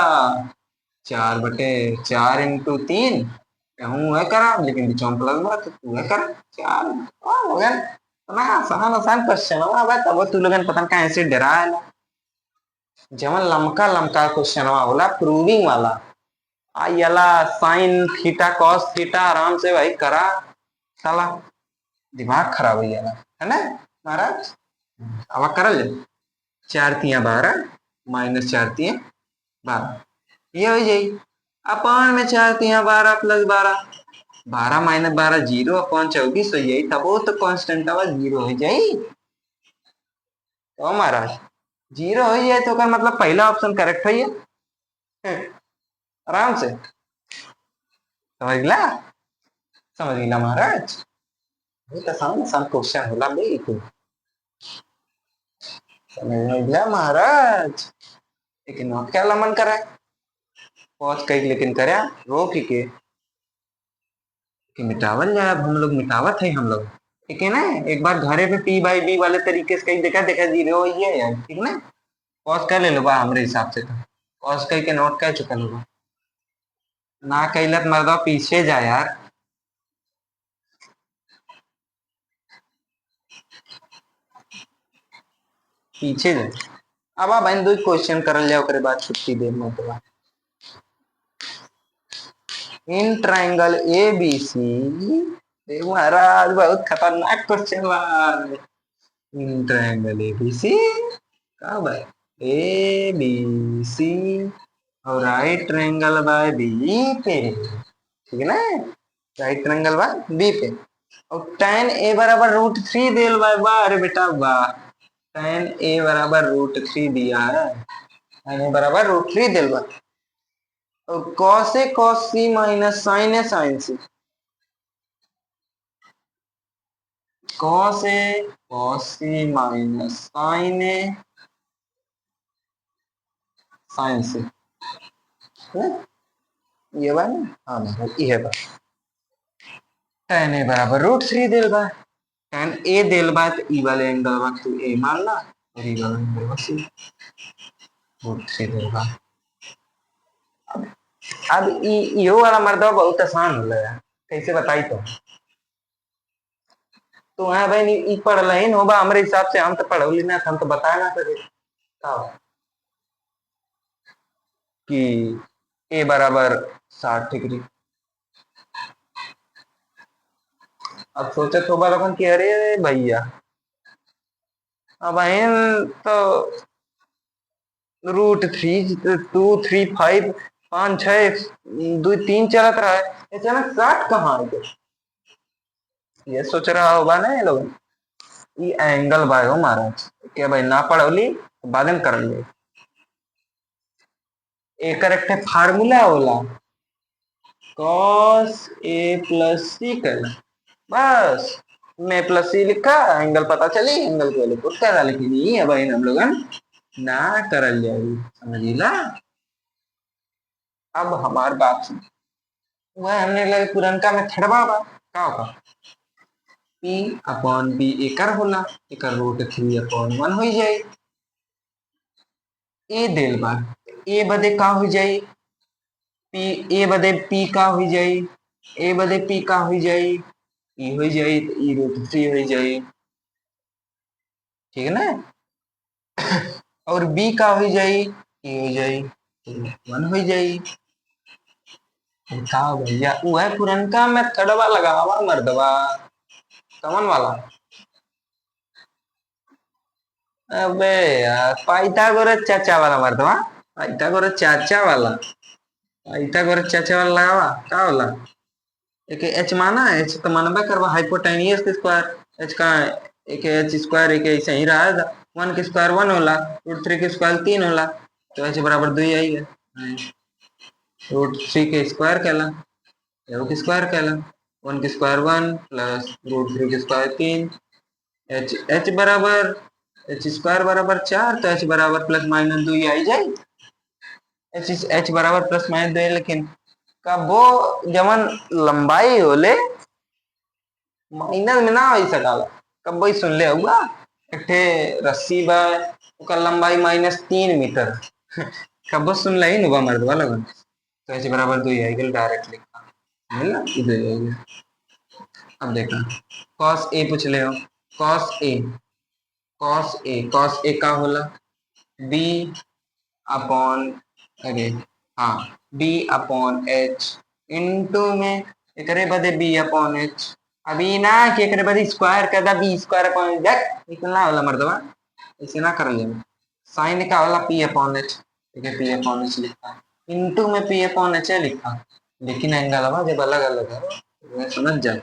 4/4 इंटू 3 कहूँ है करा, लेकिन बीचों में प्लस बा तो तू है करा 4 हो गया ना। आसान आसान क्वेश्चन हो तब तू लोगन पता कहाँ ऐसे डरा है ना, जवन लमका लमका क्वेश्चन होला प्रूविंग वाला आइला साइन थीटा कॉस थीटा आराम से भाई करा, साला दिमाग खराब हो जाला है ना महाराज। अब करल 4×3 = 12 -4×3 = 12, ये हो जाई अपन में 4×3 = 12 + 12 12 माइनस 12 जीरो अपॉन 24 हो जाई, तब वो तो कांस्टेंट आवा जीरो हो जाई। तो महाराज जीरो हो जाए तो मतलब पहला ऑप्शन करेक्ट है ये। आराम से समझ ला, समझ ला महाराज। बहुत आसान आसान क्वेश्चन होला बे तो, समझ ला महाराज। लेकिन नोट क्या मन करा पहुंच कई, लेकिन करे रोक कि मिटावल जाए। अब हम लोग मिटावत है हम लोग, ठीक है ना। एक बार घरे पे पी बाई बी वाले तरीके से कहीं देखा देखा जीरो ही है यार, ठीक ना। पॉज कर ले लो बा हमरे हिसाब से तो, पॉज करके नोट कर चुका लो ना, कैलत मर्दा पीछे जा यार, पीछे जा। अब आप दो क्वेश्चन करल जाओ, करे बाद छुट्टी दे मतलब। इन ट्रायंगल ए बी सी, महाराज बहुत खतरनाक क्वेश्चन बा। इन ट्रायंगल ए बी सी का भाई, ए बी सी और राइट ट्रायंगल बाय बी पे, ठीक है ना। राइट ट्रायंगल बाय बी पे, और tan ए बराबर रूट थ्री देल बाय बा। अरे बेटा वाह, tan ए बराबर रूट थ्री दिया है, tan ए बराबर रूट थ्री देल बा। और cos ए cos सी माइनस sin ए sin सी, cos ए cos सी माइनस sin ए sin सी, ये बा ना। हाँ ये बा, tan ए बराबर रूट थ्री देल बा, tan ए देल बा तो ई वाले एंगल बा तो ए मान ला, और ई वाले एंगल बा सी, रूट थ्री देल बा। अब यो वाला मर्दवा बहुत आसान होला यार, कैसे बताई तो हाँ भाई ई पढ़ लही होबा हमरे हिसाब से, हम तो पढ़ौली ना, हम तो बताया ना करे कि ए बराबर 60 डिग्री। अब सोचे तो लोगन कि अरे भैया अब तो root three two three five पांच छह दो तीन चलत रहा है, अचानक 60 कहाँ आ गया। ये सोच रहा होगा ना ये लोग, ये एंगल बाय हो महाराज, क्या भाई ना पढ़ौली बाद में कर ले। एक करेक्ट है फार्मूला होला cos a प्लस सी करना, बस मैं प्लस सी लिखा, एंगल पता चली, एंगल को वैल्यू पुट करा, लेकिन ये है भाई हम लोग ना करल जाएगी, समझिला। अब हमार बात सुन, वह हमने लगे पुरनका में थड़वा बा का होगा, पी अपॉन बी एकर होला, एकर रूट थ्री अपॉन वन हो जाए। ए देल बा, ए बदे का हो जाए, पी ए बदे पी का हो जाए, ए बदे पी का हो जाए, ई हो जाए तो ई रूट थ्री हो जाए, ठीक है ना। और बी का हो जाए, ई हो जाए वन हो जाए। का भैया वह पुरनका में थड़वा लगावा मर्दवा, कमन वाला। अबे यार पाइथागोरस चाचा वाला मर्दवा, पाइथागोरस चाचा वाला, पाइथागोरस चाचा वाला लगावा का होला। एक एच माना, एच तो मानबे करवा हाइपोटेनियस के स्क्वायर, एच का एक एच स्क्वायर एक ऐसे ही रहा था, वन के स्क्वायर वन होला, रूट थ्री के स्क्वायर तीन होला, तो एच बराबर दो ही आई है, रूट थ्री के स्क्वायर कहला, एरो के स्क्वायर कहला, वन के square one plus root three के स्क्वायर तीन, एच एच बराबर एच स्क्वायर बराबर चार, तो एच बराबर प्लस माइनस दो ही आई जाए, एच बराबर प्लस माइनस दो, लेकिन कब वो जवन लंबाई होले माइनस में ना हो सकाला, कब वही सुन ले होगा, एक रस्सी बा ओकर लंबाई -3 मीटर, कब सुन ले नुबा मर्दवा लगन, तो एच बराबर दो ही आई गल डायरेक्ट लिखा है ना, इधर आएगा। अब देखा cos ए पूछ ले हो, cos ए cos ए का होला b अपॉन, अरे हाँ b अपॉन एच इनटू में एकरे बदे b अपॉन एच, अभी ना कि एकरे बदे स्क्वायर कर दा, b स्क्वायर अपॉन देख इतना वाला मर्दवा, ऐसे ना कर ले। साइन का वाला p अपॉन एच, ठीक है p अपॉन एच लिखा, इनटू में p अपॉन एच लिखा, लेकिन एंगल जब अलग अलग है मैं समझ जाए।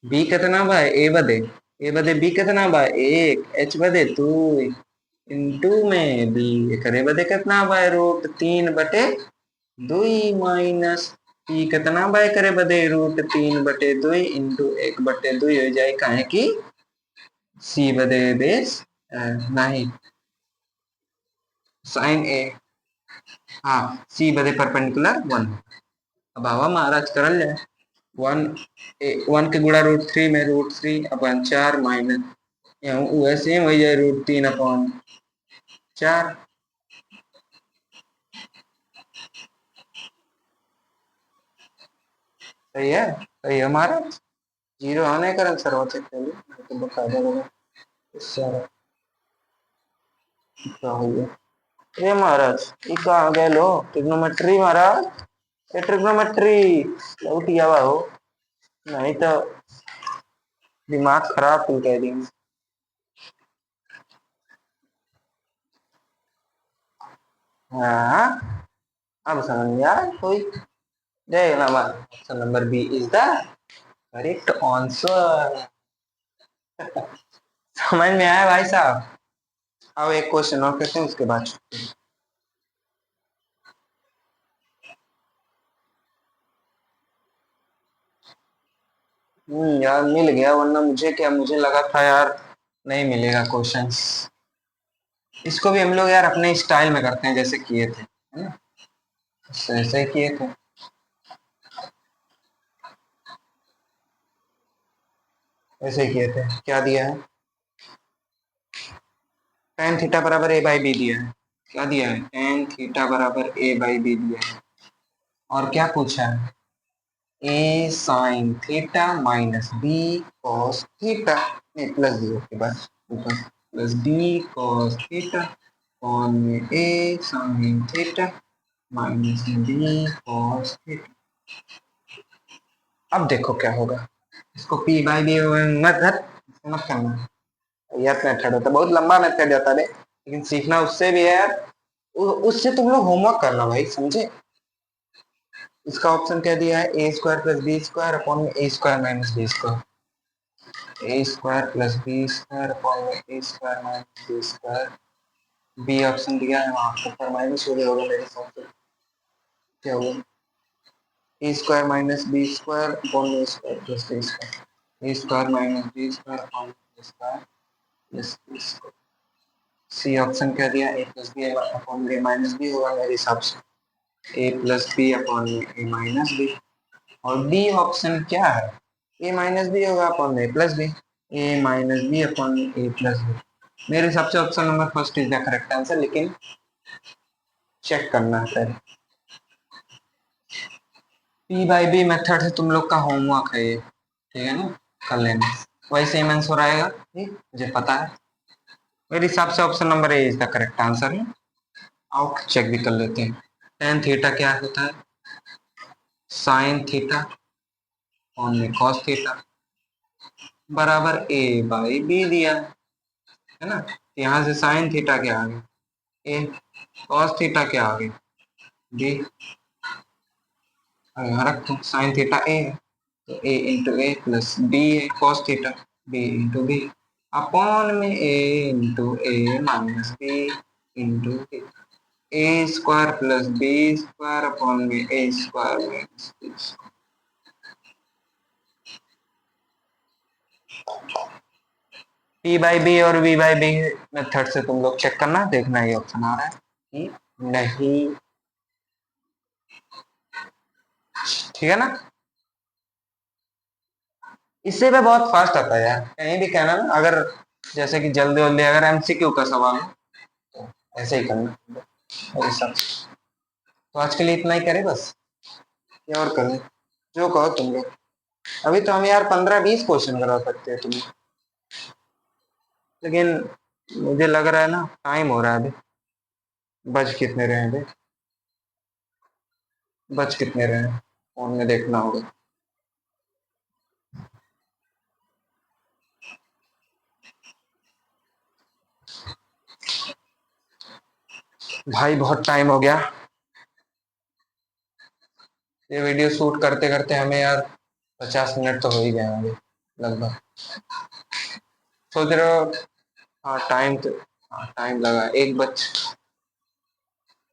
बी कितना बाय ए बदे, ए बदे बी कितना बाय एक, एच बदे तू इंटू में बी करे बदे कितना बाय रूट 3 बटे 2 माइनस पी कितना बाय करे बदे रूट 3 बटे 2 इंटू 1 बटे 2 हो जाए काहे की सी बदे बेस नहीं साइन ए, हाँ सी बदे परपेंडिकुलर 1। अब हवा महाराज करल जाए 1 के गुणा रूट 3 में रूट 3 अपन 4 माइनस वैसे ही वही जाए रूट 3 अपन 4। सही है हमारा जीरो आने का सर्व चेक कर लो तो बता देगा इससे क्या हो गया। ये महाराज ये कहाँ गए लो ट्रिग्नोमेट्री महाराज, ये ट्रिग्नोमेट्री लौट गया हो नहीं तो दिमाग खराब तू कह दी। हाँ अब समझ में आया कोई देख ना option number B is the correct answer. समझ में आया भाई साहब। अब एक क्वेश्चन और करते हैं उसके बाद छुट्टी। यार मिल गया वरना मुझे क्या, मुझे लगा था यार नहीं मिलेगा क्वेश्चंस। इसको भी हम लोग यार अपने स्टाइल में करते हैं जैसे किए थे है ना, ऐसे ही किए थे। ऐसे ही किए थे। क्या दिया है tan थीटा बराबर ए बाई बी दिया है। क्या दिया है tan थीटा बराबर ए बाई बी दिया है। और क्या पूछा है a sine theta minus b cos theta, नहीं प्लस दिया के बाद ऊपर प्लस बी कॉस थीटा कॉन में a sine theta minus b cos theta. अब देखो क्या होगा, इसको पी बाई बी मत करना। यह मेथड होता है बहुत लंबा मेथड होता है लेकिन सीखना उससे भी है यार। उससे तुम लोग होमवर्क करना भाई समझे। इसका ऑप्शन क्या दिया है a square plus b square upon में a square minus b square, a square plus b square upon में a square minus b square. B option दिया है वहां ऊपर माइनस हो गया होगा मेरे हिसाब से। क्या हुआ a square minus b square upon में a square plus b square, a square minus b square upon a square plus b square. C option क्या दिया a plus b upon a minus b होगा मेरे हिसाब से, a plus b upon a minus b. और d option क्या है a minus b होगा upon a plus b, a minus b upon a plus b. मेरे हिसाब से option number first is the correct answer, लेकिन चेक करना है पहले। पी बाई बी मेथड है तुम लोग का होमवर्क है ये, ठीक है ना, कर लेना वही सेम आंसर आएगा ठीक मुझे पता है। मेरे हिसाब से option number A is the correct answer है। आओ चेक भी कर लेते हैं। टेन थीटा क्या होता है साइन थीटा ऑन में कॉस थीटा बराबर ए बाई बी दिया है ना। यहाँ से साइन थीटा क्या आ गया ए, कॉस थीटा क्या आ गया बी। यहाँ रखो साइन थीटा ए है तो a into a plus b है cos theta b into b upon में a into a minus b into b, a square plus b square upon में a square minus b square. P by b और v by b method से तुम लोग check करना देखना ये option आ रहा है कि नहीं, ठीक है ना। इससे भी बहुत फास्ट आता है यार कहीं भी कहना ना, अगर जैसे कि जल्दी जल्दी अगर एमसीक्यू का सवाल है तो ऐसे ही करना मेरे हिसाब से। तो आज के लिए इतना ही करें बस, क्या और करें जो कहो तुम लोग। अभी तो हम यार 15-20 क्वेश्चन करा सकते हैं तुम्हें, लेकिन मुझे लग रहा है ना टाइम हो रहा है अभी। बज कितने रहे अभी, बज कितने रहे फोन में देखना होगा। भाई बहुत टाइम हो गया, ये वीडियो शूट करते करते हमें यार 50 मिनट तो हो ही गए होंगे लगभग। सोच रहे हो? हाँ टाइम तो, हाँ टाइम लगा, 1 बज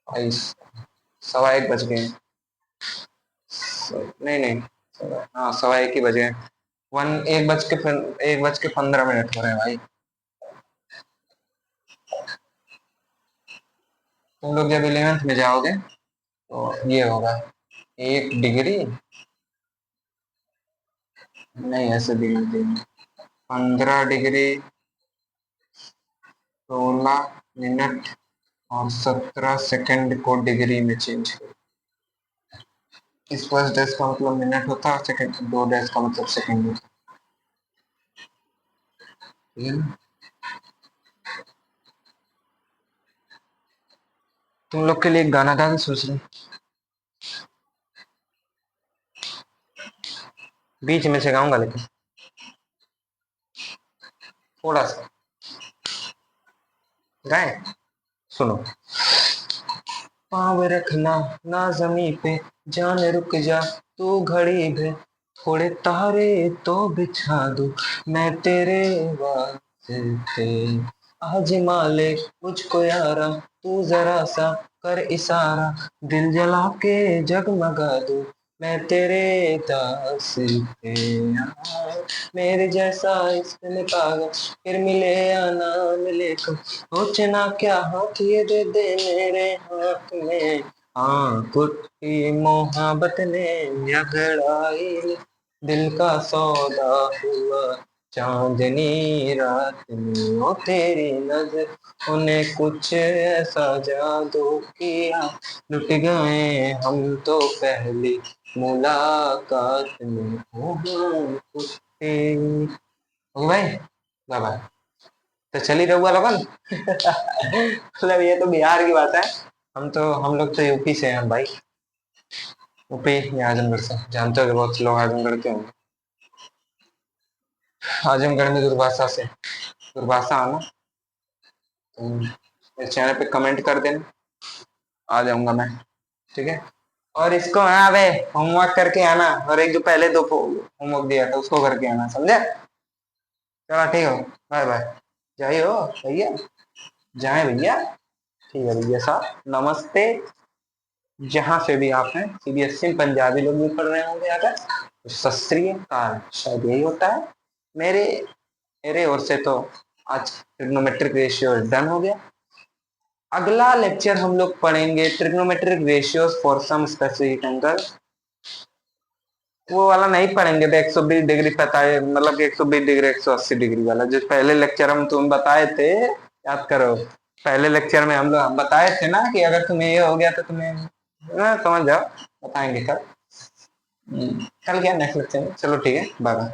22 1 नहीं नहीं, हाँ 1 ही बजे। 1 बज के 15 मिनट हो रहे हैं भाई। तुम लोग जब 11th में जाओगे तो ये होगा 1 डिग्री, नहीं ऐसे डिग्री देंगे, 15 डिग्री 16 मिनट और 17 सेकंड को डिग्री में चेंज करो। इस फर्स्ट डैश का मतलब मिनट होता है, सेकंड दो डैश का मतलब सेकंड होता है, ठीक है ना? तुम लोग के लिए एक गाना गा के सोच रहे, बीच में से गाऊंगा लेकिन थोड़ा सा गाए, सुनो। पाँव रखना ना जमी पे, जान रुक जा तू घड़ी भे, थोड़े तारे तो बिछा दूं मैं तेरे वास्ते, आज माले मुझको यारा तू जरा सा कर इशारा, दिल जला के जगमगा दूं मैं तेरे दास्ते, मेरे जैसा इश्क में पागल फिर मिले या ना मिले कब, सोचना क्या हाथ ये दे दे मेरे हाथ में, हाँ कुछ मोहब्बत ने झगड़ाई, दिल का सौदा हुआ चांदनी रात में, ओ तेरी नजर उन्हें कुछ ऐसा जादू किया, लुट गए हम तो पहली मुलाकात में, हो कुछ हो भाई, बाय बाय। तो चली रहुआ लगन मतलब ये तो बिहार की बात है, हम लोग तो यूपी से हैं भाई, यूपी या आजमगढ़ से, जानते हो कि बहुत लोग आजमगढ़ के होंगे। आजमगढ़ में दुर्भाषा से, दुर्भाषा आना, तुम इस चैनल पे कमेंट कर देना, आ जाऊंगा मैं, ठीक है। और इसको हाँ अबे होमवर्क करके आना, और एक जो पहले दो होमवर्क दिया था उसको करके आना, समझे? चलो ठीक हो, बाय बाय। जाइए हो भैया, जाए भैया, ठीक है भैया साहब, नमस्ते। जहां से भी आप हैं, सीबीएसई में पंजाबी लोग भी पढ़ रहे होंगे अगर, तो सत श्री अकाल, शायद यही होता है। मेरे मेरे ओर से तो आज ट्रिग्नोमेट्रिक रेशियो डन हो गया। अगला लेक्चर हम लोग पढ़ेंगे trigonometric ratios for some specific angle, वो वाला नहीं पढ़ेंगे तो 120 डिग्री 45 मतलब कि 120 डिग्री 180 डिग्री वाला, जो पहले लेक्चर हम तुम्हें बताए थे, याद करो। पहले लेक्चर में हम बताए थे ना कि अगर तुम्हें ये हो गया तो तुम्हें, समझ जाओ, बताएंगे कल। कल क्या नेक्स्ट लेक्चर में, चलो ठीक है, बाय बाय।